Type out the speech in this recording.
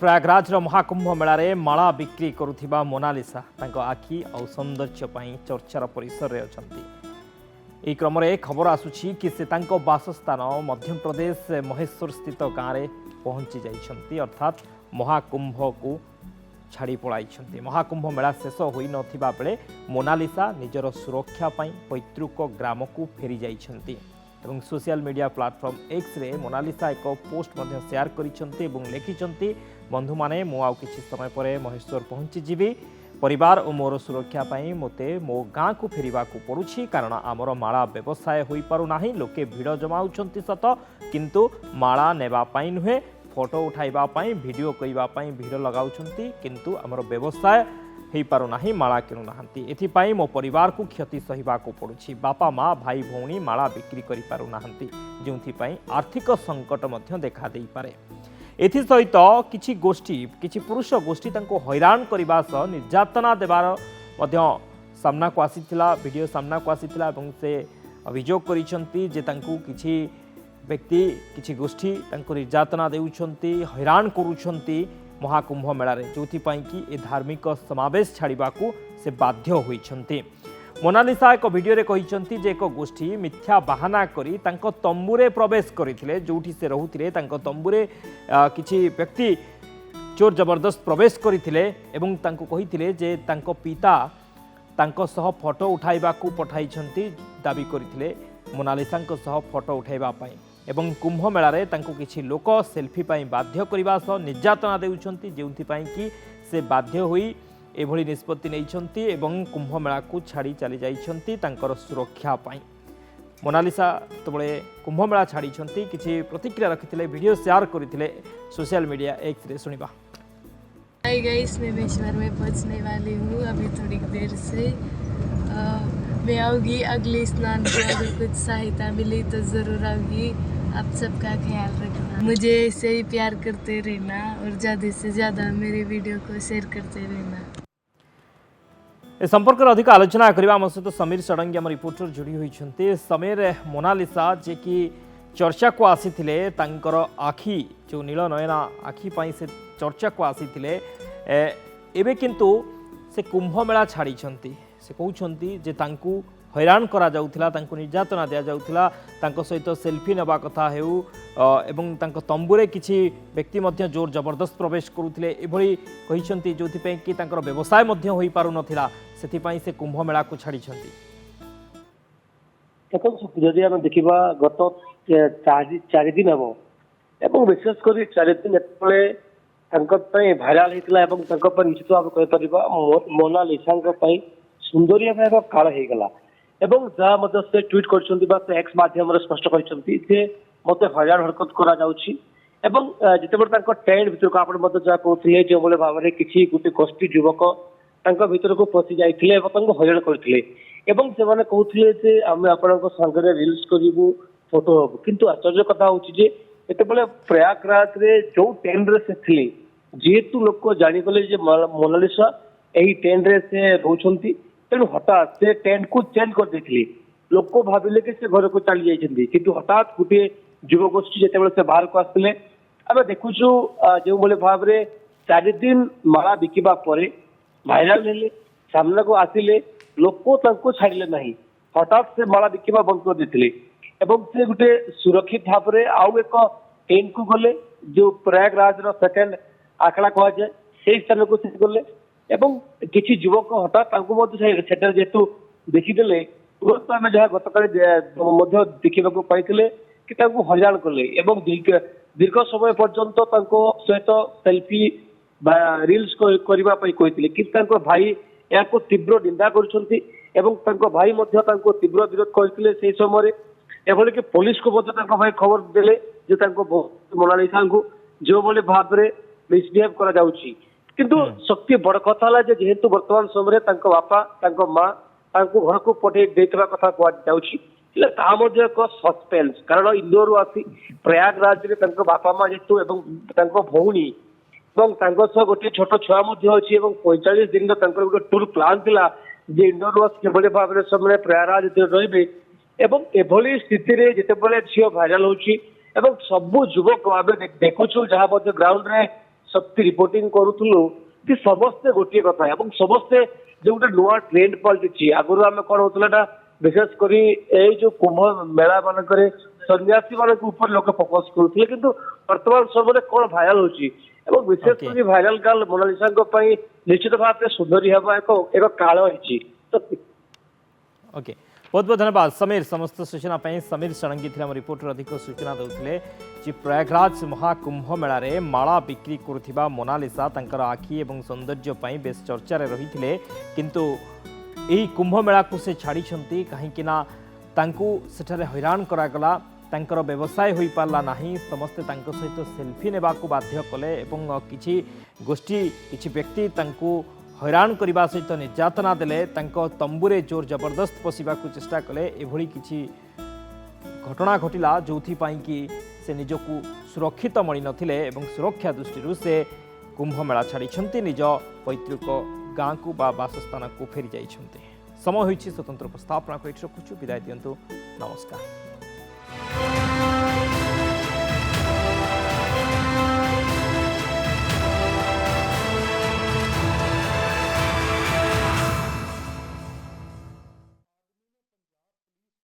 Prayagraj Mahakumbh mail माला बिक्री करुथिबा Mona Lisa आखि और सौंदर्य चर्चार परिसर में अच्छा यह क्रम खबर आसुछि कि से बासस्थान मध्यप्रदेश महेश्वर स्थित गाँव में पहुंची जाइछंती अर्थात महाकुंभ को छाड़ी पलाई। महाकुंभ मेला शेष हो नथिबा बेले मोनालिसा निजर सुरक्षा पैतृक ग्राम को फेरी जाइछंती एवं सोशल मीडिया प्लेटफॉर्म एक्स रे मोनालिसा एक पोस्ट शेयर करिसेंती एवं लिखिसेंती बंधु माने मु आउ किछि समय पर महेश्वर पहुंची जीवी परिवार और मोर सुरक्षा पाई मोते मो गाँ को फेरिबा को पड़ुछि कारण आमर माला व्यवसाय होई पारु नाही। लोके भिड़ जमाउछंती सत किंतु माला नेबा पाई नुहे फोटो उठाइबा पाई वीडियो करिबा पाई भिड़ लगाउछंती किंतु आमर व्यवसाय हो पारु नाही माला किणु नाहंती। एथिपाई मो परिवार को क्षति सहिबा को पड़ुछि। बापा माँ भाई भौणी माला बिक्री करि पारु नाहंती जोंथिपाई आर्थिक संकट मध्य देखा देई पारे। एथि सहित किछि गोष्ठी किछि पुरुष गोष्ठी तांको हैरान करबा सह निर्यातना देबार मध्य सामना को आसीथिला वीडियो सामना को आसीथिला एवं से अभियोग करिसंती जे तांको किछि व्यक्ति किछि गोष्ठी तांको निर्यातना देउछंती हैरान करूछंती महाकुंभ मेलारे जोथिपाई कि ए धार्मिक समावेश छाड़िबा को से बाध्य होइछंती। मोनालिसा एक वीडियो रे कहिसंती जे एक गोष्ठी मिथ्या बहाना करी तांको तंबुरे प्रवेश करिथिले जोठी से रहुथिले तांको तंबुरे किछि व्यक्ति चोर जबरदस्त प्रवेश करिथिले एवं तांको कहिथिले जे तांको पिता तांको सह फोटो उठाइबा को पठाइछंती दाबी करिथिले मोनालिसांको सह फोटो उठाइबा पाई एवं कुंभ मेलारे तांको किछि लोक सेल्फी पाई बाध्य करबा सह निर्यातना देउछंती जोंथिपाई कि से बाध्य होई एभली निष्पत्ति नैछंती एवं कुंभ मेला को छाड़ी चली जाइछंती तांकर सुरक्षा पाई। मोनालिसा तबले कुंभ मेला छाड़ी छंती किछि प्रतिक्रिया रखिथिले वीडियो शेयर करिथिले सोशल मीडिया एक्स रे सुनिबा। हाय गाइस, मैं मेश्वर में पहुंचने वाली हूँ अभी थोड़ी देर से। मैं आऊँगी अगले स्नान को, अगर कुछ सहायता मिली तो ज़रूर आऊँगी। आप सबका ख्याल रखना, मुझे ऐसे ही प्यार करते रहना और ज़्यादा से ज़्यादा मेरे वीडियो को शेयर करते रहना। ए संपर्क अधिक आलोचना करबा हम सहित समीर षडंगी आम रिपोर्टर जोड़ी होइछंती। समीर, मोनालिसा जे कि चर्चा को आसीथिले तांकर आखि जो नील नयना आखि पाई से चर्चा को आसीथिले एबे किंतु से कुंभ मेला छाड़ी छंती। से कहउछंती जे तांकू हैरान करा जाउथिला तांकू निर्यातना दिया जाउथिला तांको सहित सेल्फी नेबा कथा हेउ एवं तांको तंबुरे किछि व्यक्ति मध्य जोर जबरदस्त प्रवेश करुथिले एभली कहिसंती जोथिपे कि तांकर व्यवसाय मध्य होई पारु नथिला सेथिपई से कुंभ मेला को छाड़ी छंती। जदि आम देखा गत चार दिन हम एवं विशेषकर 4 दिन एत भाइराल होता निश्चित भाव कह मोनालिसा सुंदरिया काल होगला एवं जहाँ से ट्वीट कर एक्स माध्यम स्पष्ट कर मत हैरान हरकत कर टेंट भर को आप कहते जो भाव में किसी गोटे गोष्ठी युवक भर को पशि जाते हैरान करते कहते आम आपण सागर रिल्स करूँ फोटो हबू किंतु आश्चर्य कथा हूँ प्रयागराज रे जो टेंट रे से थे जेहेतु लोक जानीगले मोनालिसा यही टेंट रे से रोचंती तेणु हठात से टेंट को चेंज कर देथिले लोक भाविले कि से घर को चली जाइछंती किंतु हठात गोटे युवगोष्ठी जेतेबेले से बाहर को आसले आम देखुछु जो भाव में 4 दिन माला बिकिबा परे भाइराल हेले सामना को आसिले लोक छाड़िले नहीं हठात से माला बिकिबा बंद कर देथिले एवं से गोटे सुरक्षित भाव में आउ एक टेंट को गले जो प्रयागराज रो सेकेंड आखड़ा कह जाए से स्थान को से गले एवं किसी युवक हठात जेहेतु देखीदे तुरंत आम जहाँ गतकाल देखा पाई कि हैरान कले एवं दीर्घ समय पर्यंत सहित सेल्फी रिल्स करने कि भाई या तीव्र निंदा कर भाई तीव्र विरोध करते से समय एभली कि पुलिस को भाई खबर देले मोनालिसा को जो भाव में मिसबिहेव करा किंतु शक्ति बड़ कथा जेहेतु वर्तमान समय बापा माँ घर को पठे देता कथा कहु एक सस्पेन्स कारण इंदोर आसी प्रयागराज में बापा माँ जेतु भौणी गोटे छोट छुआ अच्छी 45 दिन गोटे टूर प्लान था जे इंदोर किभली भाव में समय प्रयागराज रे एभली स्थिति जिते झील भाइराल हो सबू युवक आम देखुचु जहाँ ग्राउंड रे शक्ति रिपोर्टिंग करूथुलु कि समस्ते गोटे कथा एवं समस्ते जो गोटे नुआ ट्रेंड पलटि आगुरी आम कौन होता विशेष कर जो कुंभ मेला मानक सन्यासी मान ऊपर लोक फोकस करुले कि वर्तमान समय कौन भाइराल हो विशेष कर भाइराल गर्ल मोनालिसा निश्चित भाव में सुंदरी हवा एक काल रही। ओके बहुत बहुत धन्यवाद समीर समस्त सूचना पाई। समीर षडंगी थे रिपोर्टर अधिक सूचना देते कि प्रयागराज महाकुंभ मेला रे माला बिक्री करुथिबा मोनालिसा तांकर आखि एवं सौंदर्य पाई बेस चर्चा रही किंतु यही कुंभ मेला को से छाड़ी कहीं सेठारे हैरान करागला तांकर व्यवसाय हो पारला नहीं समस्ते तांको सहित सेल्फी नेबा को बाध्य कले एवं किछि गोष्ठी किछि व्यक्ति तांको हैरान करने सहित निर्यातना देले तांको तंबुरे जोर जबरदस्त पशिबा को चेष्टा कले एभली किछि घटना घटिला जोथि कि से निजकू सुरक्षित मणि नथिले एवं सुरक्षा दृष्टि से कुंभ मेला छाड़ी निज पैतृक गाँ को बा बासस्थान को फेरी जाइछन्ते। समय होइछि स्वतंत्र उपस्थापना को रखुछु विदाय दियंतु नमस्कार।